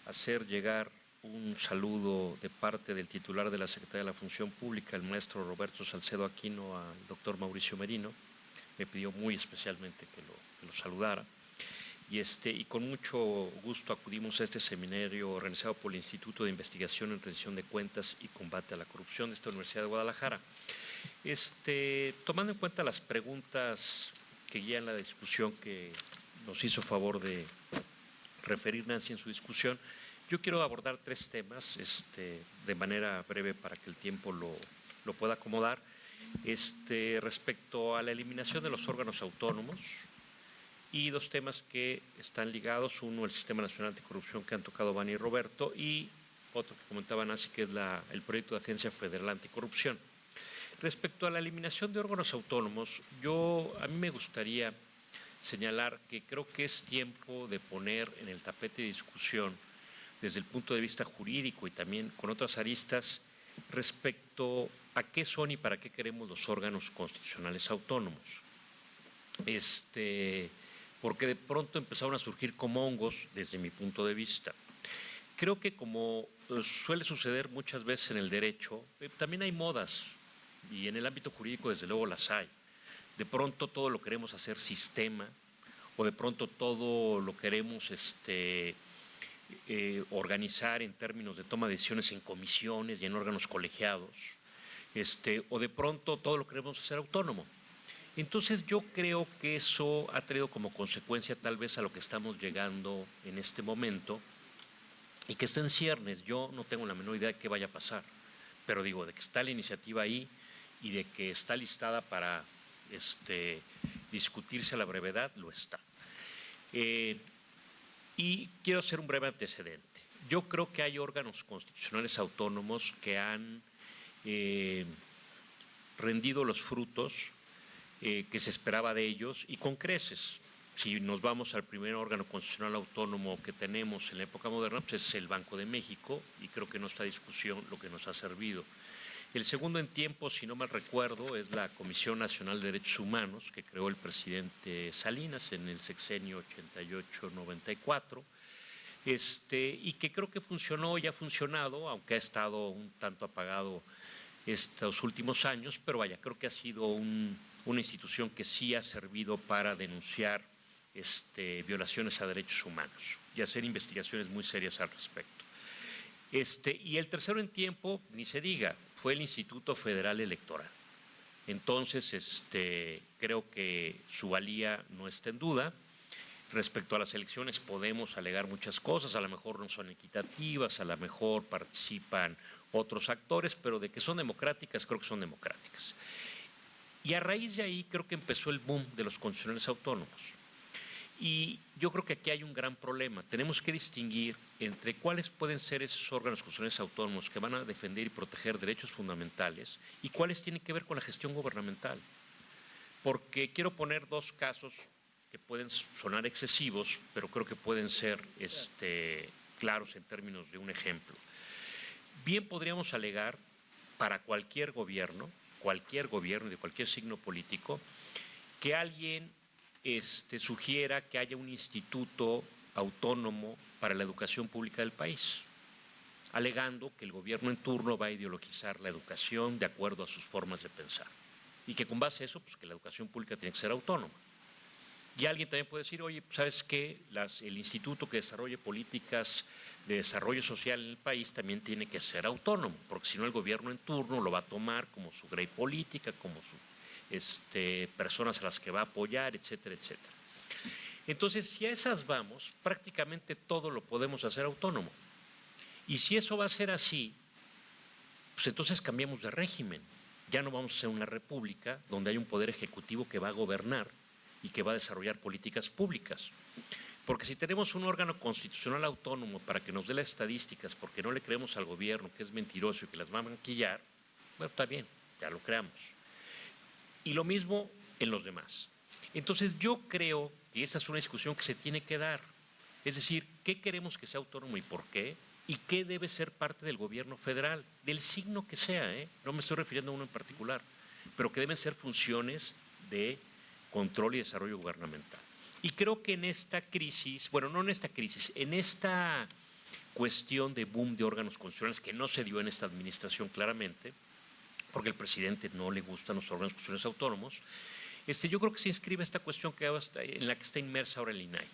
hacer llegar un saludo de parte del titular de la Secretaría de la Función Pública, el maestro Roberto Salcedo Aquino, al doctor Mauricio Merino. Me pidió muy especialmente que lo saludara. Y con mucho gusto acudimos a este seminario organizado por el Instituto de Investigación en Rendición de Cuentas y Combate a la Corrupción de esta Universidad de Guadalajara. Tomando en cuenta las preguntas que guían la discusión que nos hizo favor de referir Nancy en su discusión, yo quiero abordar tres temas de manera breve para que el tiempo lo pueda acomodar. Respecto a la eliminación de los órganos autónomos y dos temas que están ligados, uno el Sistema Nacional Anticorrupción que han tocado Vani y Roberto y otro que comentaba Nancy que es el proyecto de Agencia Federal Anticorrupción. Respecto a la eliminación de órganos autónomos, a mí me gustaría señalar que creo que es tiempo de poner en el tapete de discusión desde el punto de vista jurídico y también con otras aristas respecto a qué son y para qué queremos los órganos constitucionales autónomos. Porque de pronto empezaron a surgir como hongos desde mi punto de vista. Creo que como suele suceder muchas veces en el derecho, también hay modas y en el ámbito jurídico desde luego las hay. De pronto todo lo queremos hacer sistema o de pronto todo lo queremos organizar en términos de toma de decisiones en comisiones y en órganos colegiados, o de pronto todo lo queremos hacer autónomo. Entonces yo creo que eso ha traído como consecuencia tal vez a lo que estamos llegando en este momento y que está en ciernes. Yo no tengo la menor idea de qué vaya a pasar, pero digo, de que está la iniciativa ahí y de que está listada para discutirse a la brevedad, lo está. Y quiero hacer un breve antecedente. Yo creo que hay órganos constitucionales autónomos que han rendido los frutos que se esperaba de ellos y con creces. Si nos vamos al primer órgano constitucional autónomo que tenemos en la época moderna, pues es el Banco de México y creo que no está en discusión lo que nos ha servido. El segundo en tiempo, si no mal recuerdo, es la Comisión Nacional de Derechos Humanos que creó el presidente Salinas en el sexenio 88-94, y que creo que funcionó y ha funcionado, aunque ha estado un tanto apagado estos últimos años, pero vaya, creo que ha sido una institución que sí ha servido para denunciar violaciones a derechos humanos y hacer investigaciones muy serias al respecto. Y el tercero en tiempo, ni se diga, fue el Instituto Federal Electoral. Entonces, creo que su valía no está en duda. Respecto a las elecciones podemos alegar muchas cosas, a lo mejor no son equitativas, a lo mejor participan otros actores, pero de que son democráticas, creo que son democráticas. Y a raíz de ahí creo que empezó el boom de los constitucionales autónomos. Y yo creo que aquí hay un gran problema. Tenemos que distinguir entre cuáles pueden ser esos órganos constitucionales autónomos que van a defender y proteger derechos fundamentales y cuáles tienen que ver con la gestión gubernamental. Porque quiero poner dos casos que pueden sonar excesivos, pero creo que pueden ser claros en términos de un ejemplo. Bien podríamos alegar para cualquier gobierno de cualquier signo político, que alguien sugiera que haya un instituto autónomo para la educación pública del país, alegando que el gobierno en turno va a ideologizar la educación de acuerdo a sus formas de pensar y que con base a eso, pues que la educación pública tiene que ser autónoma. Y alguien también puede decir, oye, ¿sabes qué? El instituto que desarrolle políticas de desarrollo social en el país también tiene que ser autónomo, porque si no el gobierno en turno lo va a tomar como su grey política, como su personas a las que va a apoyar, etcétera, etcétera. Entonces, si a esas vamos, prácticamente todo lo podemos hacer autónomo. Y si eso va a ser así, pues entonces cambiamos de régimen. Ya no vamos a ser una república donde hay un poder ejecutivo que va a gobernar y que va a desarrollar políticas públicas. Porque si tenemos un órgano constitucional autónomo para que nos dé las estadísticas, porque no le creemos al gobierno que es mentiroso y que las va a maquillar, bueno, está bien, ya lo creamos. Y lo mismo en los demás. Entonces yo creo que esa es una discusión que se tiene que dar. Es decir, ¿qué queremos que sea autónomo y por qué? ¿Y qué debe ser parte del gobierno federal? Del signo que sea, no me estoy refiriendo a uno en particular, pero que deben ser funciones de control y desarrollo gubernamental. Y creo que en esta crisis, bueno, no en esta crisis, en esta cuestión de boom de órganos constitucionales que no se dio en esta administración claramente, porque al presidente no le gustan los órganos constitucionales autónomos, yo creo que se inscribe esta cuestión en la que está inmersa ahora el INAI.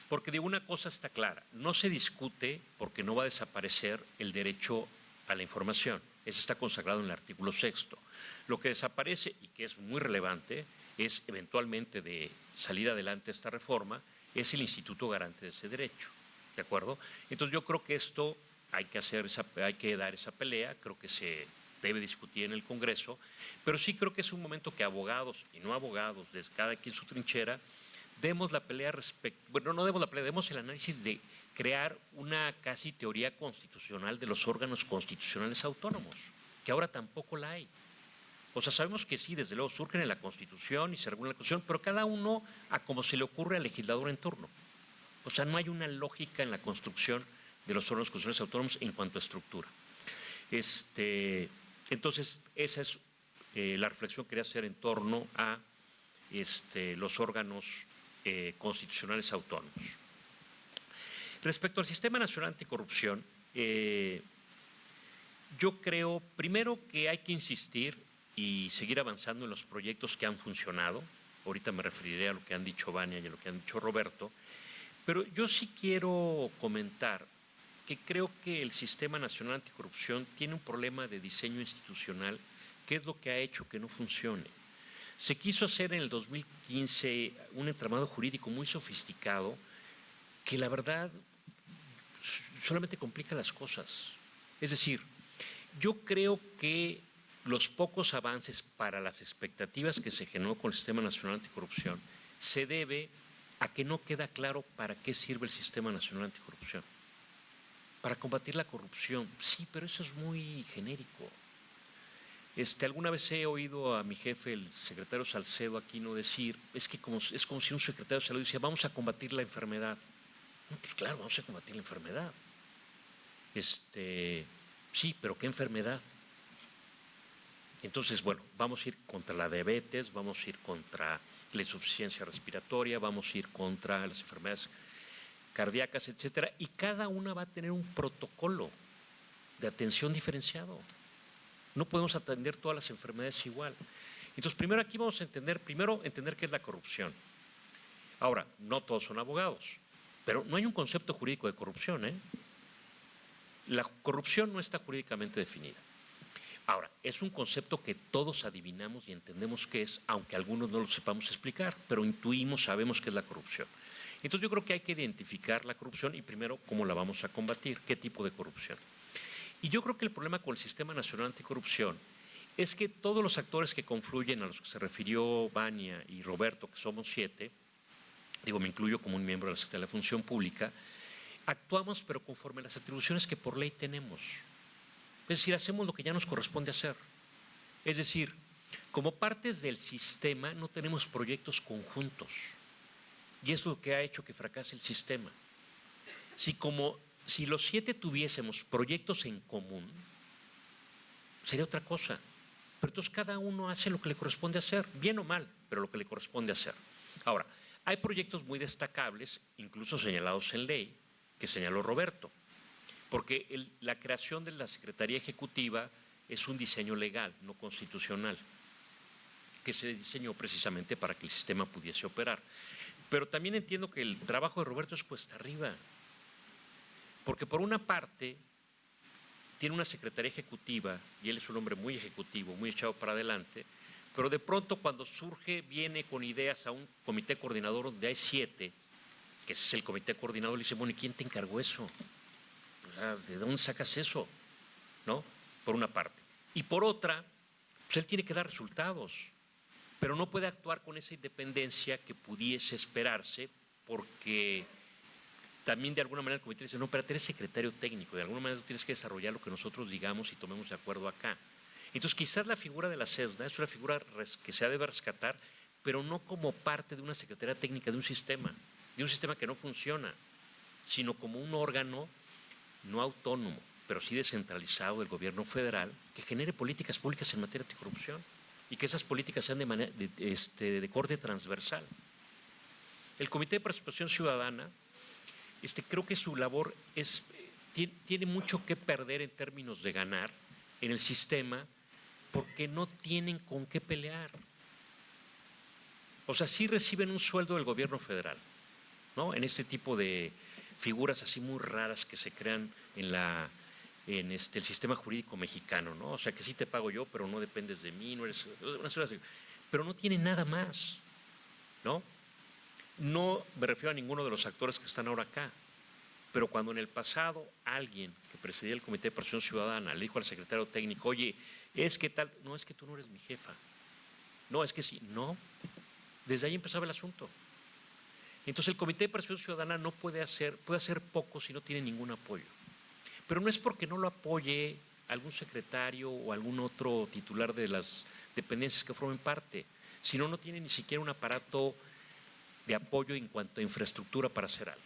Porque de una cosa está clara, no se discute porque no va a desaparecer el derecho a la información. Eso está consagrado en el artículo 6. Lo que desaparece, y que es muy relevante, es eventualmente de salir adelante esta reforma, es el Instituto Garante de ese derecho. ¿De acuerdo? Entonces yo creo que esto hay que dar esa pelea, creo que se debe discutir en el Congreso, pero sí creo que es un momento que abogados y no abogados, desde cada quien su trinchera, demos la pelea no demos la pelea, demos el análisis de crear una casi teoría constitucional de los órganos constitucionales autónomos, que ahora tampoco la hay. O sea, sabemos que sí, desde luego surgen en la Constitución y se regulan en la Constitución, pero cada uno a como se le ocurre al legislador en turno. O sea, no hay una lógica en la construcción de los órganos constitucionales autónomos en cuanto a estructura. Entonces, esa es la reflexión que quería hacer en torno a los órganos constitucionales autónomos. Respecto al Sistema Nacional Anticorrupción, yo creo, primero, que hay que insistir y seguir avanzando en los proyectos que han funcionado. Ahorita me referiré a lo que han dicho Vania y a lo que han dicho Roberto, pero yo sí quiero comentar que creo que el Sistema Nacional Anticorrupción tiene un problema de diseño institucional, que es lo que ha hecho que no funcione. Se quiso hacer en el 2015 un entramado jurídico muy sofisticado que la verdad solamente complica las cosas. Es decir, yo creo que los pocos avances para las expectativas que se generó con el Sistema Nacional Anticorrupción se debe a que no queda claro para qué sirve el Sistema Nacional Anticorrupción. Para combatir la corrupción, sí, pero eso es muy genérico. Alguna vez he oído a mi jefe, el secretario Salcedo Aquino, decir, es como si un secretario de salud decía, vamos a combatir la enfermedad. No, pues claro, vamos a combatir la enfermedad. Sí, pero ¿qué enfermedad? Entonces, bueno, vamos a ir contra la diabetes, vamos a ir contra la insuficiencia respiratoria, vamos a ir contra las enfermedades cardíacas, etcétera, y cada una va a tener un protocolo de atención diferenciado. No podemos atender todas las enfermedades igual. Entonces, primero aquí vamos a entender qué es la corrupción. Ahora, no todos son abogados, pero no hay un concepto jurídico de corrupción, ¿eh? La corrupción no está jurídicamente definida. Ahora, es un concepto que todos adivinamos y entendemos qué es, aunque algunos no lo sepamos explicar, pero intuimos, sabemos qué es la corrupción. Entonces yo creo que hay que identificar la corrupción y primero cómo la vamos a combatir, qué tipo de corrupción. Y yo creo que el problema con el Sistema Nacional Anticorrupción es que todos los actores que confluyen, a los que se refirió Vania y Roberto, que somos 7, me incluyo como un miembro de la Secretaría de la Función Pública, actuamos pero conforme a las atribuciones que por ley tenemos. Es decir, hacemos lo que ya nos corresponde hacer. Es decir, como partes del sistema no tenemos proyectos conjuntos. Y es lo que ha hecho que fracase el sistema. Si los 7 tuviésemos proyectos en común, sería otra cosa. Pero entonces cada uno hace lo que le corresponde hacer, bien o mal, pero lo que le corresponde hacer. Ahora, hay proyectos muy destacables, incluso señalados en ley, que señaló Roberto. Porque la creación de la Secretaría Ejecutiva es un diseño legal, no constitucional, que se diseñó precisamente para que el sistema pudiese operar. Pero también entiendo que el trabajo de Roberto es cuesta arriba, porque por una parte tiene una Secretaría Ejecutiva, y él es un hombre muy ejecutivo, muy echado para adelante, pero de pronto cuando surge, viene con ideas a un comité coordinador donde hay 7, que ese es el comité coordinador, le dice, bueno, ¿y quién te encargó eso? ¿De dónde sacas eso? ¿No? Por una parte. Y por otra, pues él tiene que dar resultados, pero no puede actuar con esa independencia que pudiese esperarse, porque también de alguna manera el comité dice, no, pero eres secretario técnico, de alguna manera tú tienes que desarrollar lo que nosotros digamos y tomemos de acuerdo acá. Entonces quizás la figura de la CESNA es una figura que se debe rescatar, pero no como parte de una secretaría técnica de un sistema que no funciona, sino como un órgano no autónomo, pero sí descentralizado del gobierno federal, que genere políticas públicas en materia de anticorrupción y que esas políticas sean de corte transversal. El Comité de Participación Ciudadana, creo que su labor tiene mucho que perder en términos de ganar en el sistema porque no tienen con qué pelear. O sea, sí reciben un sueldo del gobierno federal, ¿no? En este tipo de figuras así muy raras que se crean en el sistema jurídico mexicano, ¿no? O sea, que sí te pago yo, pero no dependes de mí, no eres una sola, pero no tiene nada más, ¿no? No me refiero a ninguno de los actores que están ahora acá, pero cuando en el pasado alguien que presidía el Comité de Participación Ciudadana le dijo al secretario técnico, oye, es que tal, no, es que tú no eres mi jefa, no, es que sí, no, desde ahí empezaba el asunto. Entonces el Comité de Participación Ciudadana no puede hacer poco si no tiene ningún apoyo. Pero no es porque no lo apoye algún secretario o algún otro titular de las dependencias que formen parte, sino no tiene ni siquiera un aparato de apoyo en cuanto a infraestructura para hacer algo.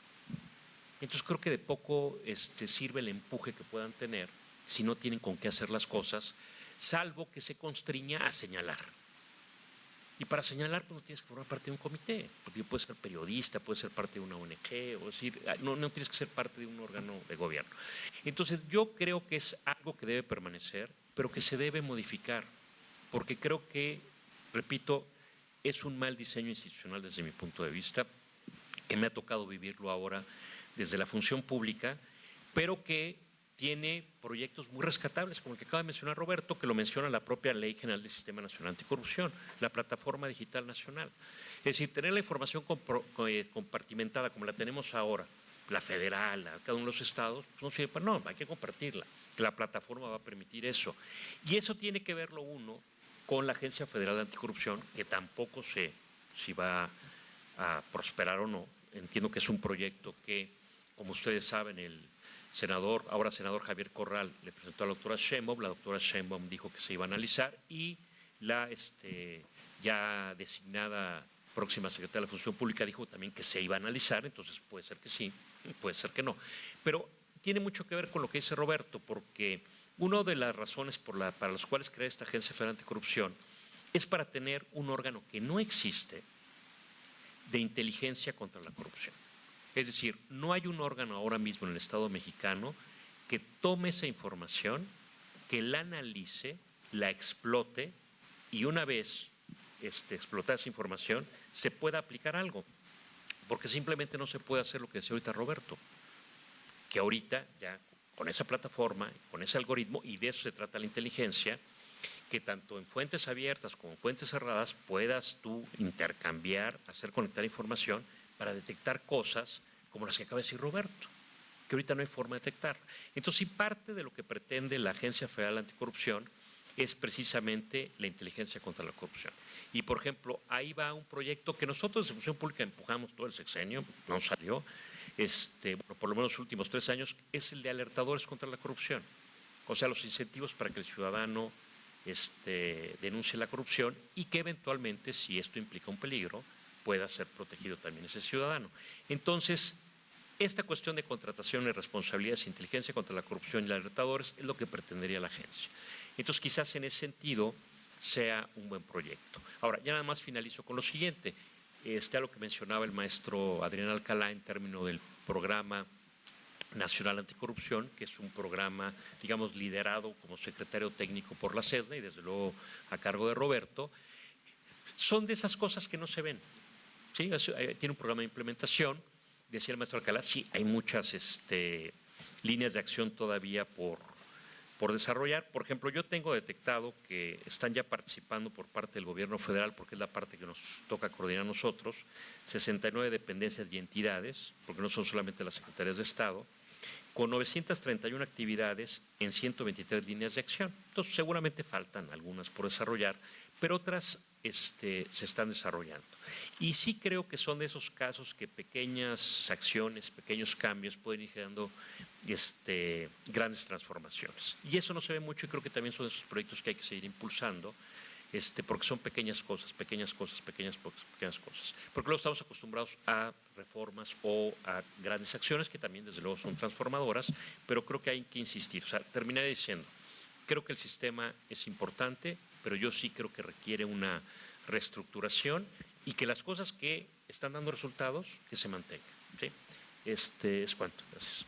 Entonces creo que de poco sirve el empuje que puedan tener si no tienen con qué hacer las cosas, salvo que se constriña a señalar. Y para señalar, pues no tienes que formar parte de un comité, porque puedes ser periodista, puedes ser parte de una ONG, o decir, no tienes que ser parte de un órgano de gobierno. Entonces yo creo que es algo que debe permanecer, pero que se debe modificar, porque creo que, repito, es un mal diseño institucional desde mi punto de vista, que me ha tocado vivirlo ahora desde la función pública, pero que tiene proyectos muy rescatables, como el que acaba de mencionar Roberto, que lo menciona la propia Ley General del Sistema Nacional Anticorrupción, la Plataforma Digital Nacional. Es decir, tener la información compartimentada como la tenemos ahora, la federal, cada uno de los estados, pues no sirve para no, hay que compartirla. La plataforma va a permitir eso. Y eso tiene que verlo uno con la Agencia Federal de Anticorrupción, que tampoco sé si va a prosperar o no. Entiendo que es un proyecto que, como ustedes saben, el ahora senador Javier Corral le presentó a la doctora Sheinbaum dijo que se iba a analizar y la ya designada próxima secretaria de la Función Pública dijo también que se iba a analizar, entonces puede ser que sí, puede ser que no. Pero tiene mucho que ver con lo que dice Roberto, porque una de las razones para las cuales crea esta Agencia Federal Anticorrupción es para tener un órgano que no existe de inteligencia contra la corrupción. Es decir, no hay un órgano ahora mismo en el Estado mexicano que tome esa información, que la analice, la explote y una vez explotada esa información se pueda aplicar algo. Porque simplemente no se puede hacer lo que decía ahorita Roberto, que ahorita ya con esa plataforma, con ese algoritmo, y de eso se trata la inteligencia, que tanto en fuentes abiertas como en fuentes cerradas puedas tú intercambiar, hacer conectar información para detectar cosas como las que acaba de decir Roberto, que ahorita no hay forma de detectar. Entonces, sí, parte de lo que pretende la Agencia Federal Anticorrupción es precisamente la inteligencia contra la corrupción. Y, por ejemplo, ahí va un proyecto que nosotros de Función Pública empujamos todo el sexenio, no salió, bueno, por lo menos los últimos 3 años, es el de alertadores contra la corrupción. O sea, los incentivos para que el ciudadano denuncie la corrupción y que eventualmente, si esto implica un peligro, pueda ser protegido también ese ciudadano. Entonces, esta cuestión de contratación y responsabilidades, inteligencia contra la corrupción y alertadores es lo que pretendería la agencia. Entonces, quizás en ese sentido sea un buen proyecto. Ahora, ya nada más finalizo con lo siguiente. A lo que mencionaba el maestro Adrián Alcalá en términos del Programa Nacional Anticorrupción, que es un programa, digamos, liderado como secretario técnico por la SEDNA y desde luego a cargo de Roberto. Son de esas cosas que no se ven. ¿Sí? Tiene un programa de implementación, decía el maestro Alcalá, sí, hay muchas líneas de acción todavía por desarrollar. Por ejemplo, yo tengo detectado que están ya participando por parte del gobierno federal, porque es la parte que nos toca coordinar a nosotros, 69 dependencias y entidades, porque no son solamente las secretarías de Estado, con 931 actividades en 123 líneas de acción. Entonces, seguramente faltan algunas por desarrollar, pero otras se están desarrollando. Y sí creo que son de esos casos que pequeñas acciones, pequeños cambios pueden ir generando grandes transformaciones. Y eso no se ve mucho y creo que también son de esos proyectos que hay que seguir impulsando, porque son pequeñas cosas. Porque luego estamos acostumbrados a reformas o a grandes acciones que también desde luego son transformadoras, pero creo que hay que insistir. O sea, terminaré diciendo, creo que el sistema es importante, pero yo sí creo que requiere una reestructuración y que las cosas que están dando resultados, que se mantengan. ¿Sí? Es cuanto. Gracias.